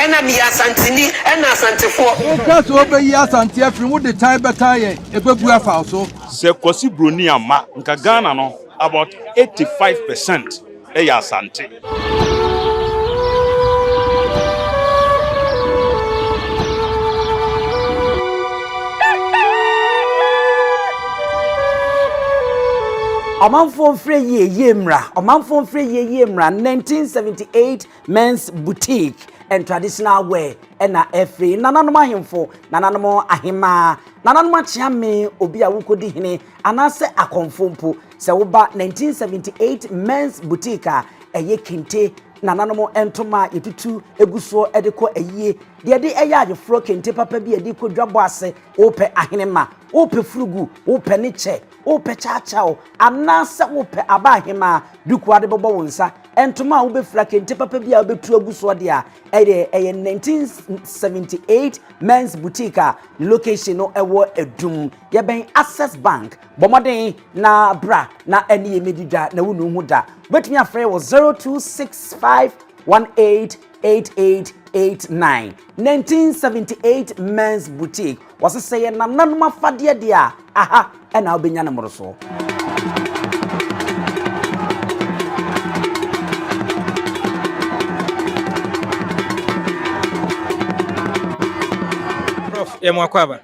na me asantini and asantefo. Because over years and every would the time better a baby also. Se Kwasi Broni ama nka Ghana no about 85% asante. Omanfo mfre ye mra. Omanfo mfre ye mra. 1978 men's boutique and traditional wear. Ena efre nananoma himfo nananoma ahima nananoma chiame obi a wukodi hene anase akonfompo se woba 1978 men's boutique a eye kente nananomo entoma yetutu eguso edeko eyie de eya agefro kente papa bi edi kodwabo ase ope ahenema ope frugu ope neche ope chachao anase ope abahema duku ade bobo wonsa entoma wo be fra kente papa bi a obetu eguso de a eye 1978 men's boutique location no ewo edum ye ben Access Bank bomoden na bra na eni emedida na wonu hu da betumi afre wo 0265188889 1978 men's boutique was say na nanuma fade de a aha ena obenya na moroso Prof yemo akwaba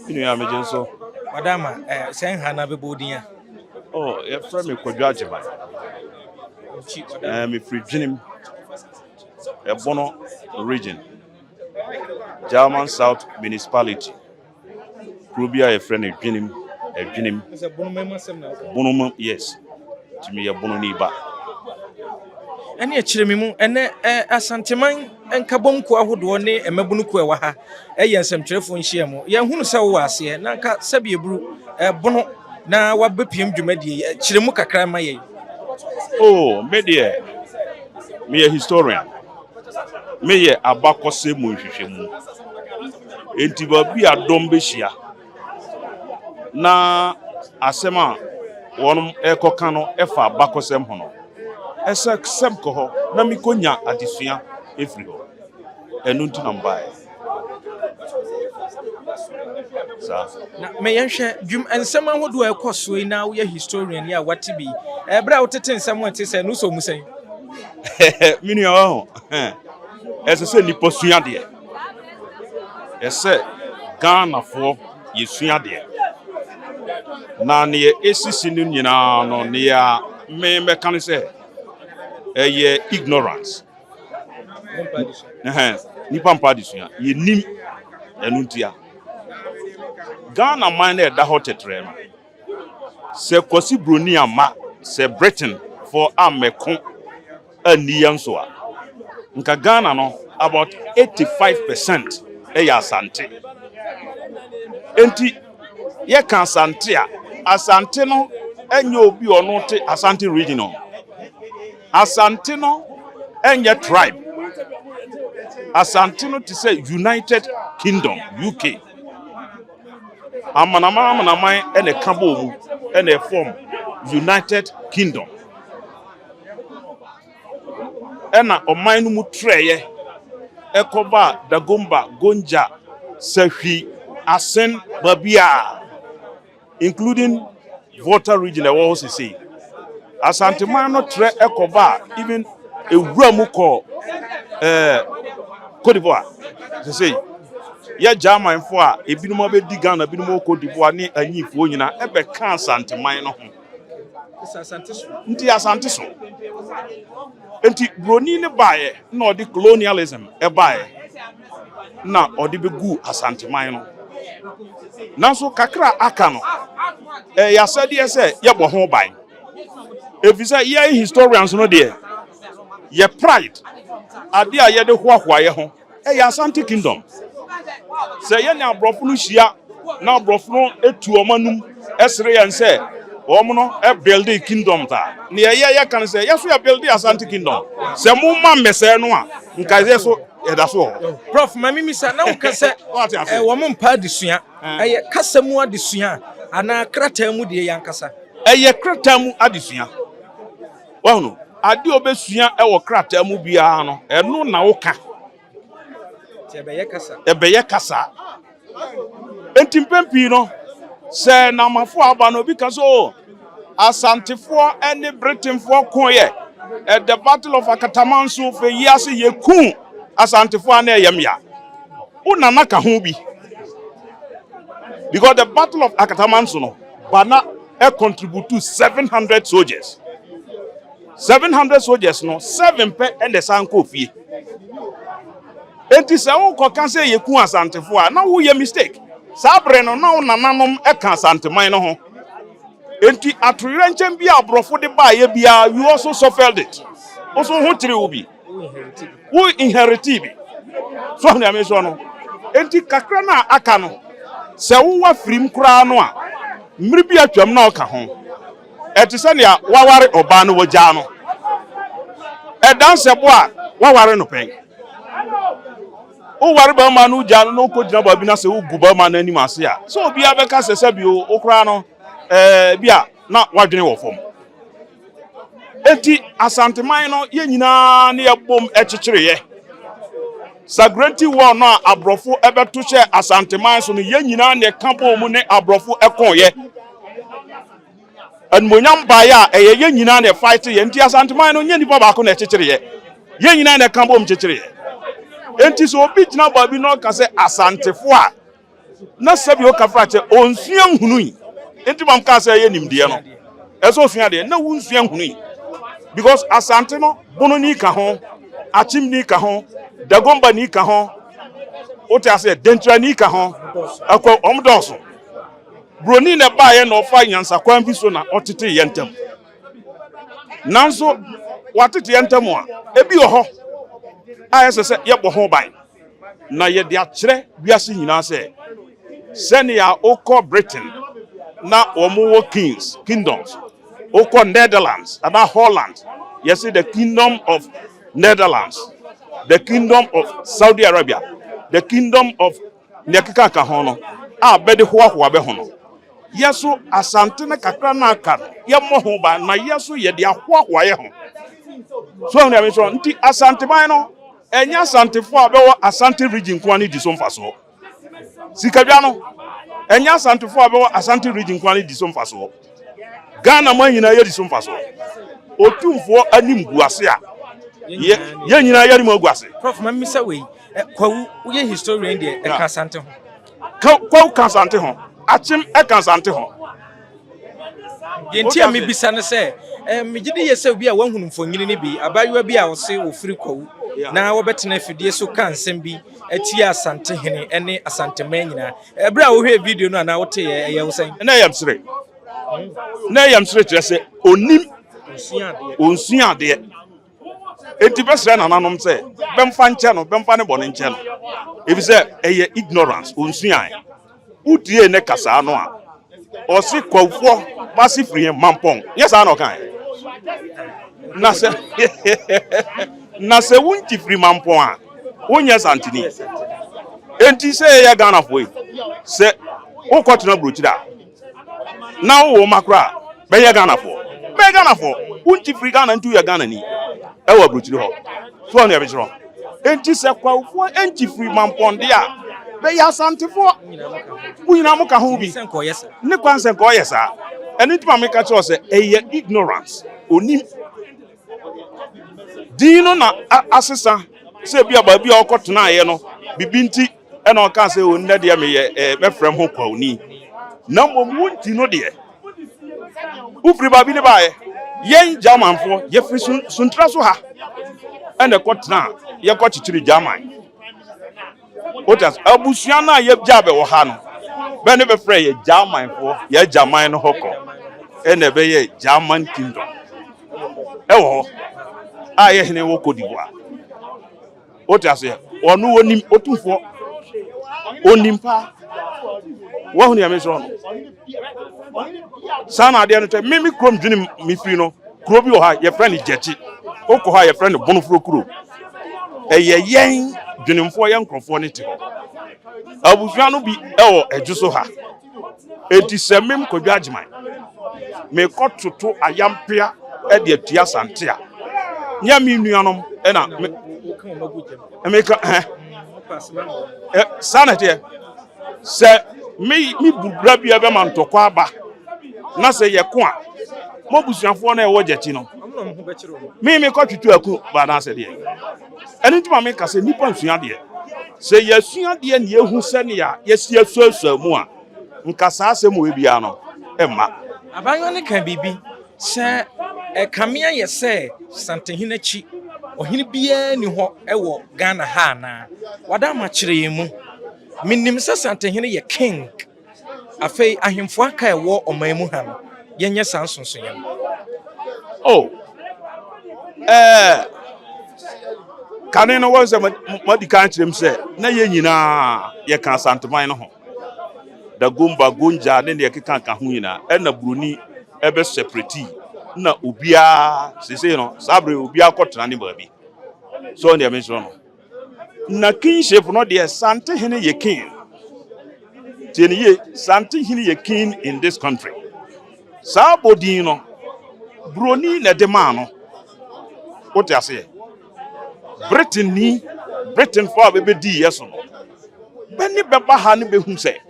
Inu ya mejenso madama sen hana bebodiya oh ye from me Kwadwo Agyemang me free Jinim Ebono region German South municipality Probia ye friend Jinim is a bonum masem na Bonum yes to me ye bono ni ba ene akiremi mu ene asanteman enkabonku ahodo ne emabunku ewa ha ensem nhia mu ye hunu se wo ase na nka sabe eburu bono na wabepiem dwumadie akiremu kakra ma ye oh me de me a historian me ye abakose mu hwehwemu enti ba bi adom be hia na asema wonum ekoka no efa abakosem hono esa ksem ko ho na mikonya adesua efri ho enu nti na mbae sa na me yenhwe dwum ensem ahodo ekoso yi na wo ye historian ya watibi bra wotete ensem wate se no so musen mini ho ese se ni posua de ese Ghana fo yesua de na ne esisi ni nyina no ne ya me kan se ignorance nipa mpa disua ye nim enuntia Ghana man na da hotetre no se Kwasi Broni ama se Britain for ameko aniyanso a nka Ghana no about 85% asante enti ye kan asante a asante no enye obi ono te asante regional asante no enye tribe asante no to say United Kingdom UK amana ene kabo mu ene form United Kingdom ena oman no mu treye ekoba dagomba gonja sahwi asen babia including Volta region e wo say asante man no tre ekoba even ewura mu ko Cote d'Ivoire say ya German fo a ebinumo be di Ghana ebinumo Cote d'Ivoire ni anyifo nyina ebe kan asante man no ho nti asante so enti Broni ne bae na odi colonialism e bae na odi begu asante man no nanso kakra aka no ya sade se ye bo ho bae efisa ye historians no de ye pride ade a ye de hoahoa ye ho ya Asante Kingdom se ye ne abrofo no hia na abrofo no etu omanum esre ye nse omo no e build kingdom ta ne ye kan se ye so ya build Asante Kingdom se mu ma mese no a nka ye so ye da so prof mami misa na nka se wo mo mpa adesua eye kasa mu adesua ana krata mu de yankasa eye krata mu adesua wono ade obesua e wo krata mu bia no eno na woka Ebeye kasa. Enti mpempi no se na mafo aba no bi kaso Asantefo any Britain for koye at the Battle of Akatamanso for years ye kun Asantefo ane yamya. Una naka hubi. Because the Battle of Akatamanso no bana contribute to 700 soldiers. 700 soldiers no 7 pe and the sanko fee. Enti se won ko kan se ye kun Asantefo a na wo ye mistake. Sabre no na nananom e kan Asanteman no ho. Enti atrenchen bia abrofo de ba ye bia you also suffered it. Also who tiri obi. Who inherited it. So na me so no. Enti kakra na aka no. Se wo wa firim kura no a. Mmiri bia twam na oka ho. Eti se ne waware oba no wagya no. E dan se bo a waware no pen. O ware ba ma no gya no ko gyina ba bi na se wo gu ba ma na anim ase a. So obi abeka se bi o kura no bia na wadwene wo fom. Enti Asanteman no ye nyina na ye bom ekyekireye. Sagrenti war no abrofo ebeto hye Asanteman so no ye nyina na kampo mu ne abrofo ekonye. Anmonyam baya ye nyina na fight ye enti Asanteman no nye nipa ba ko na ekyekireye. Ye nyina na kampo mu kyekireye. Enti so obi gyina ba bi no ka se Asantefo a na sabi o kafra che onsua nhunui. Enti mam ka say ye nimde no eso sua de na wunsua hunu because Asante no bono ni ka ho achim ni ka ho dagomba ni ka ho oti ase dentra ni ka ho akwa omdoso broni na ba ye no fa nyansakwan bi so na otete ye ntem nanso watete ye ntem a ebi ho ayese ye bo ho ban na ye de akire biase nyina se senia okọ Britain na omo kingdoms okọ Netherlands and Holland. You see the kingdom of Netherlands, the kingdom of Saudi Arabia, the kingdom of Nekika Kahono bede ho be hono yeso Asante na kakra na aka ye mo ho ba na yeso ye de ahoa ye ho so na me so nti Asanteman no enya Asantefo abewo Asante region kwa ni di so mfaso sikabia no enya Asantefo abewo Asante region kwa ni di so mfaso Ghana man nyina ye di so mfaso otumfo anim guase a ye nyina ye rim guase prof mamisa we kwawu ye historian de e ka Asante ho kwawu ka Asante ho achim e ka Asante ho yenti ami bisa ne se megide ye se obi a wanhunu mfonyini ne bi abayewa bi a wo se wo firi kwawu na wo betena fidie so ka nsem bi ati Asante hene ene Asanteman nyina ebra wo hwe video no na wo te ye wo sen na yam sire se onim onsuya de enti besra na nanom se bemfa nche no bemfa ne bone nche no ebi se eye ignorance onsuya udie ne kasa no a osi kwafo basi free mampong yes ano kan na se wunti free mampong a wonya santini enti se ye Ghana foi se ukotuna brochida na wo makra be ye Ghana fo wunti free Ghana ntu ye Ghana ni e wa brochidi ho so na e be chiro enti se kwafo enti free mampong de a be ya Asantefo unyina mo ka ho bi ne kwanse ko yesa eni tuma me ka cho se eye ignorance onim dino na asesa se bia ba bia okotena ye no bibinti e na oka se onne de me ye mefrem ho kwawni na momwunti no de ufri ba bi ne ba ye Germanfo ye fri suntra so ha ene kotena ye ko chichiri German otas abusua na ye jabe wo ha no be ne be frɛ ye Germanfo ye German no hoko ene be ye German kingdom wo aye hene wo kodiboa otas ye onu onim otumfo onimpa wo hu ne me so no sana de no te mimi krom dwene mi firi no kro bi wo ha ye frɛ ne Jechi okɔ ha ye frɛ ne Bonofuro kuro eye yen dwenemfo ye nkrofo ne te ho abusua no bi ewo edwuso ha enti semem Kwadwo Agyemang me kototo ayampia e de atua Asante a nya mi nuanom e na me ka sanity. Say me bubra bia be man tokwa aba. Na say ye ko a. Mo busuafo na e wo jechi no. Me ko twetwe aku ba na say de. Eni tuma me ka say nipa nsua de. Say ye sua de na ehu se ne ya ye si asuasu mu a. Nka saa asem we bia no. Emma. Abanyo ne kan bibi. Se kamea ye se santehina chi. Ohini bia ni ho ewo Ghana ha na. Wada ma kire yemu. Minim se santehina ye king. Afei ahemfo aka ewo omamu ha no. Yenye sansonso yem. Oh. Kane no won se madi kan kirem se na ye nyina ye kan santeman no ho. Da gomba gonja ne ye kan ka ho nyina e na bruni ebe separate na obia sese no sabre obia kotena ne baabi. So ne me so no. Na kingship no de santehene ye king. Tieni ye santehene ye king in this country. Sabodi no broni na de man no what you say Britain for baby di yes no beni beba ha ne behun say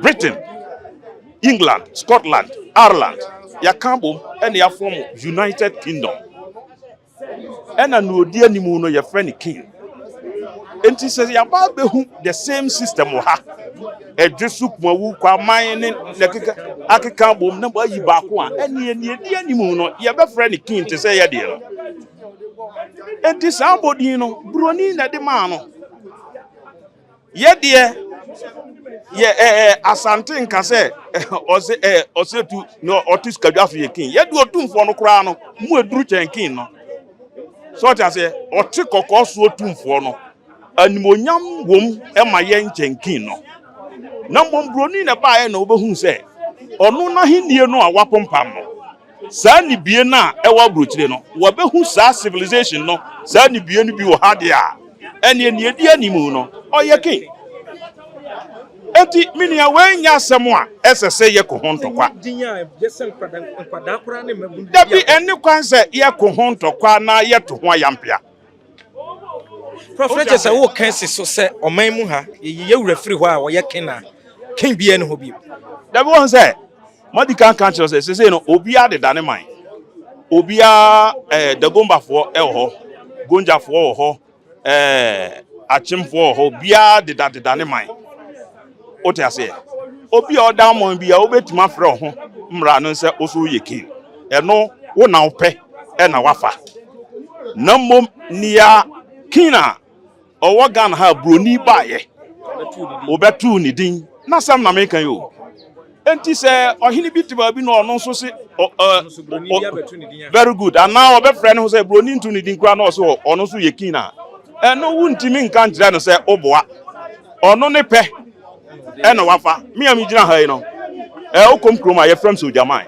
Britain, England, Scotland, Ireland ya kambom and ya form United Kingdom and na no di animu no ya friend king enti says ya ba behun the same system wo ha edwesu kwawu kwa man ne akeka bom na ba yi ba ko a eni di animu no ye be friend king te say ya de no enti somebody no broni na de man no ye de ye asante nka say ose tu no otis Kwadwo ye king ye de otumfo no kra no mu eduru chen king no so ta say oti kokoso otumfo no animonyam wom ema ye nchen king no na broni na ba ye na obehu say onu na henie no a wapompam no saa ni bie na ewa brochire no wabehu saa civilization no saa ni bie no bi wo ha de a ene ne edi animu no oye king eti minia wenya asem a esese ye ko hontokwa dabi ene kwan se ye ko hontokwa na ye to ho ayampia Prophet say wo kan so se oman mu ha ye wura firi ho a wo ye king na king bie no ho bi dabi won say madi kan say no obia de dane man obia de gomba fo e ho gonja fo ho achimfo ho bia de dane man ote ase obi oda mon bia obetima frɛ ho mra no nse oso ye king eno wo na ope e na wafa na mom nia kina owo Ghana ha broni baye obetu ni din na sam na mekan yo enti se ohini bi tiba bi no ono so se very good and now obe frɛ no say broni ntu ni din kra na so ono so ye king na eno wuntimi nka nkyerɛ no say oboa ono ne pe ena wafa mi am gina ha yi no okom kroma ye from sojaman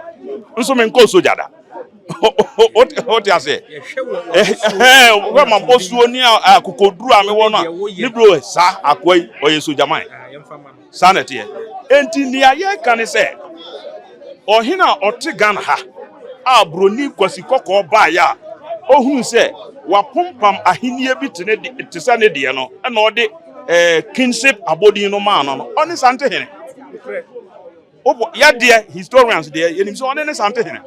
nso me nko soja da o ti ase we ma bosuo ni akokoduru ame wo no ni bro sa akwai oye sojaman sanete enti ni aye kan se ohina oti Ghana ha abroni kwasi kokko ba ya ohun se wapompam ahenie bi te se ne de no na ode kinship abodi no man no oni sante hene obo ya de historians de yenim so oni sante hene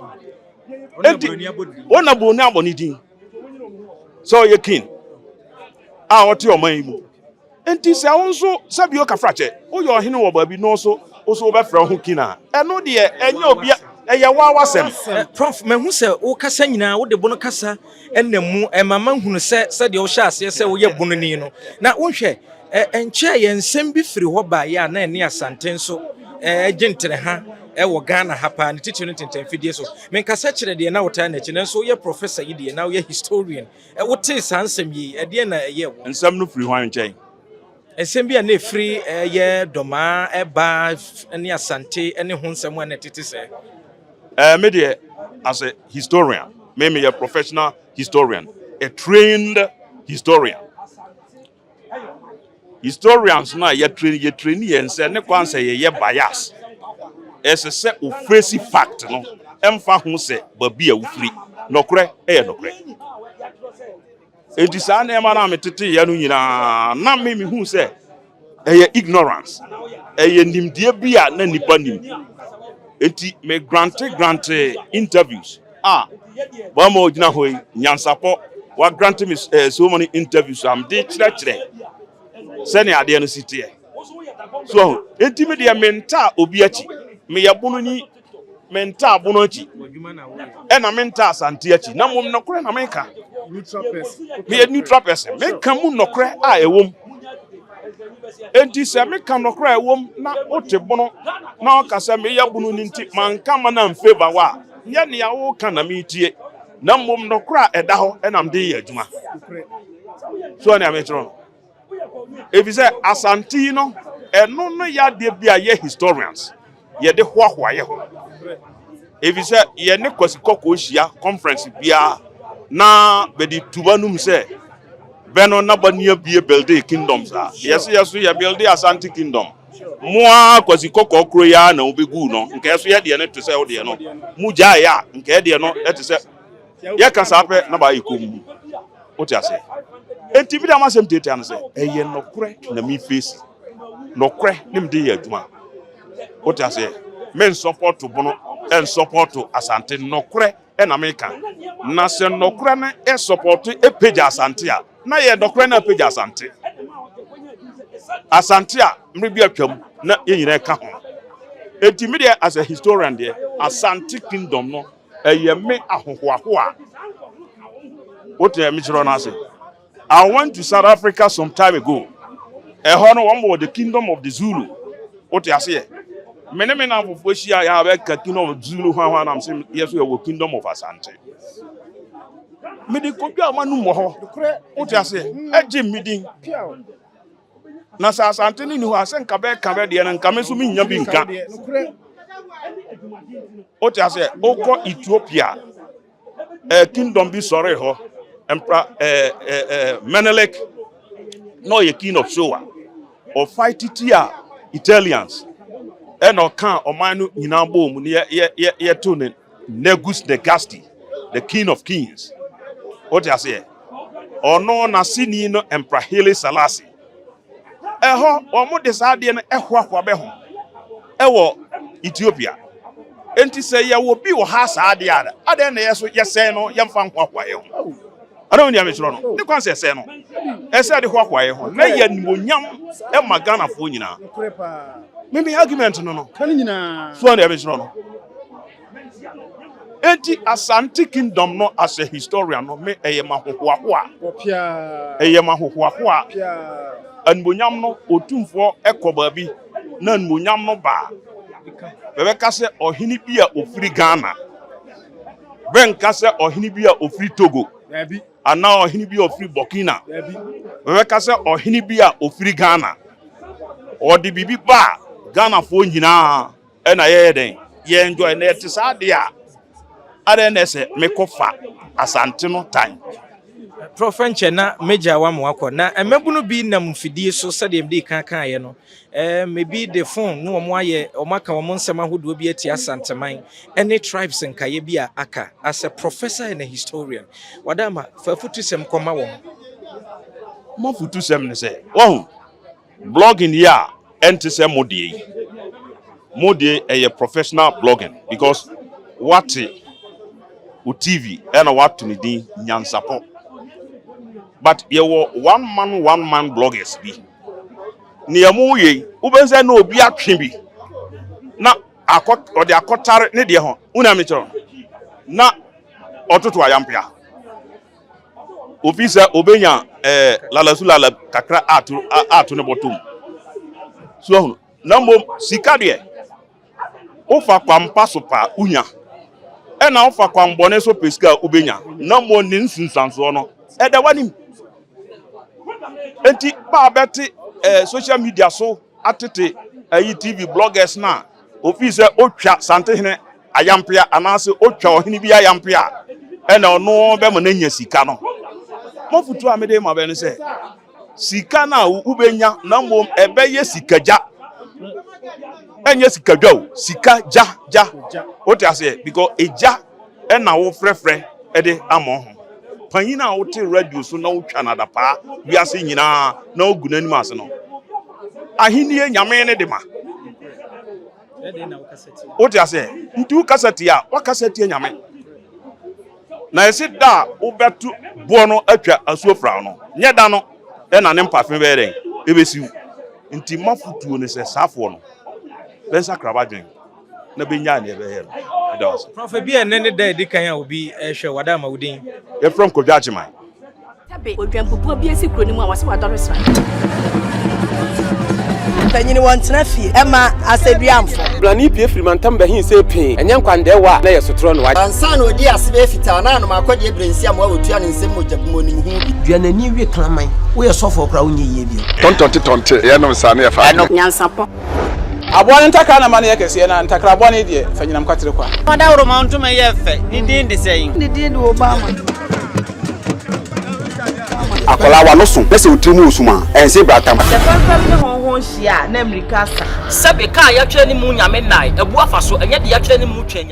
ona bo ni aboni din so ye king oti oman mu enti se wonso se bi o ka frache o yo hene wo ba bi no so be fra ho kina eno de enye obia eye wasem prof me hu se wo kasa nyina wo de bono kasa ennamu mama hunu se de wo hya ase se wo ye bono ni no na wo hwe enche ye nsem bi firi ho ba ya na ene asante nso gentere ha wo Ghana ha pa ne titi no tenten fidie so men kasa kire de na wo ta na chi nso ye professor yi de na wo ye historian wo te sansem yi de na ye wo nsem no firi hwan nchen ensem bi na firi ye doma ba ne asante ne ho nsem na titi se me de as a historian me a professional historian, a trained historian. Historians now you train and say ne kwan say ye bias. Ese say o face fact no. Emfa ho say ba bia wo free. Nokre e nokre. enti saa na ema na metete ya no nyina na me hu se eye ignorance eye nimdie bia na nipa nim enti me grant interviews ba mo gina hoyi Nyansapo wa grant me so many interviews am de kire se ne ade no sitie so enti me de menta obi achi me yabunu ni menta abono achi e na menta asante achi na mom nokore na meka neutral person me kan mu nokore a ewom enti se me kan nokore a ewom na otebono na okasa me yabunu ni nti manka ma na mfeva wa ye ne yawo kan na me tie na mom nokore a eda ho e na mde ye adwuma so na me tro efise asante no eno no ya de bia ye historians ye de hoahoa ye ho efise ye ne kwasikoko hia conference bia na be di tubanum se beno na bania bie build kingdoms yes ye build asante kingdom moa kwasikoko kro ya na obegu no nke so ye de ne to se wo de no muja ya nke de no ete se ye kasa pe na ba yikom oti ase enti bi da masem tete an se eye nokre na mi face nokre nim de ye adwuma oti ase men support to bono and support to asante nokre e na meka na se nokre na e support e page asante a na ye nokre na page asante a mribi atwam na ye nyina ka ho enti me de as a historian de asante kingdom no eye me ahohoaho a what me chiro na say I went to South Africa some time ago. One the kingdom of the Zulu. What you say? Many men have Foshia ya a kingdom of Zulu. I'm saying yes, we are kingdom of Asante. Me the kopia manu moho. What you say? Eji meeting. Na sa Asante ni hu asen kabe de na nkame so mi nya bi nka. What you say? Oko Ethiopia. Kingdom bi sore ho. Emperor Menelik, no ye king of Showa, or fight it here Italians, and or can or manu inambo ye tuning Negus Negasti, the king of kings. What you say? Or no Nasini no Emperor Haile Selassie. Or more desadian Ehwa Ewo Ethiopia. Enti say ya will be or has adiada. Aden yes no yam fan kwa. I don't know no. The concept say no. E say the kwakwaye ho. Na ye nimonyam e magana fo nyina. Maybe argument no. Kan nyina. So na be no. Enti Asante kingdom no as a historian no me eye mahohoahoa. Appiah. Eye mahohoahoa. Appiah. Anmonyam no otumfo ekoba bi na anmonyam no ba. Bebe ka se ohini bi a ofiri Ghana. Ben ka se ohini bi a ofiri Togo. And now ohini bi ofiri Burkina. We ka se ohini bi a ofiri Ghana. O di bibi ba Ghana fo nyina e na ye den. Ye enjoy na ete sa de a. Ade na se mekofa Asante no time. Profenche na meja wa mwako na emebunu bi na mfidie so sade mde kan ye no maybe the phone no omo aye omaka omo nsema hodo bi ati Asanteman any tribes nka ye bi aka as a professor and a historian wadama fa futusem koma wo Mo futusem ne se wo blogging ya ente se modie a professional blogging because what TV and what to me din Nyansapo. But you were one man bloggers be. Niamu ye, ubenze no obi atwe bi. Na akot or the akotare ne de ho. Una mitro. Na ototo ayampia. Ofisa obenya lalasula kakra atu ne botum. So na mom sika de. Ofa kwampa so pa unya. E na ofa kwambone so pesika ubenya. Na mo ni nsunsanso no. E da wanim. Enti ba beti social media so atete TV bloggers na office otwa santehene ayampia anase otwa ohini bi ayampia e na ono be mo nanya sika no mo futu amede ma be no se sika na ubenya na mom ebe ye sikaja enye sikadwa sika ja oti ase because eja e na wo frefre e de amo ho panyina wote radio so na wotwa na dapa wiase nyina na ogu nanim ase no ahenie nyame ne de ma wote ase ntu kasati a wakasati nyame na ese da obetu bo no atwa asuofra no nye da no na ne mpafe bere ebesiu nti mafutuo ne se safo no bensa krabadwen na benya ne ebe here edos prof bi ene ne da edikan a obi ehwe wada ma wudin e from Kwadwo Agyemang tabe odwampopo bi esi kroni mu a wase wadore sra Tanyini wantena fie ema aseduamfo Blani pie frimantam be hin se pin enye nkwandewa na yesotro no wa ansa na odi asebe fita na no makwade ebrensi am wa otua ne nsem mojabumo ni hu duanani wie klaman wo yesofo kra wonye yie bi tontonte ye no nsa na ye fa Nyansapo Abone ntakra na mane yakese na ntakra abone de fanyinam kwatere kwa Wada woro mantuma ye fe ni din de sei ni din de Obama akola wa no so pese utrimu usuma ense bratam se fanfam ne honhon hia na America sa sebe ka ya twa ni mu nyame nai ebu afa so enye de ya twa ni mu twa nyame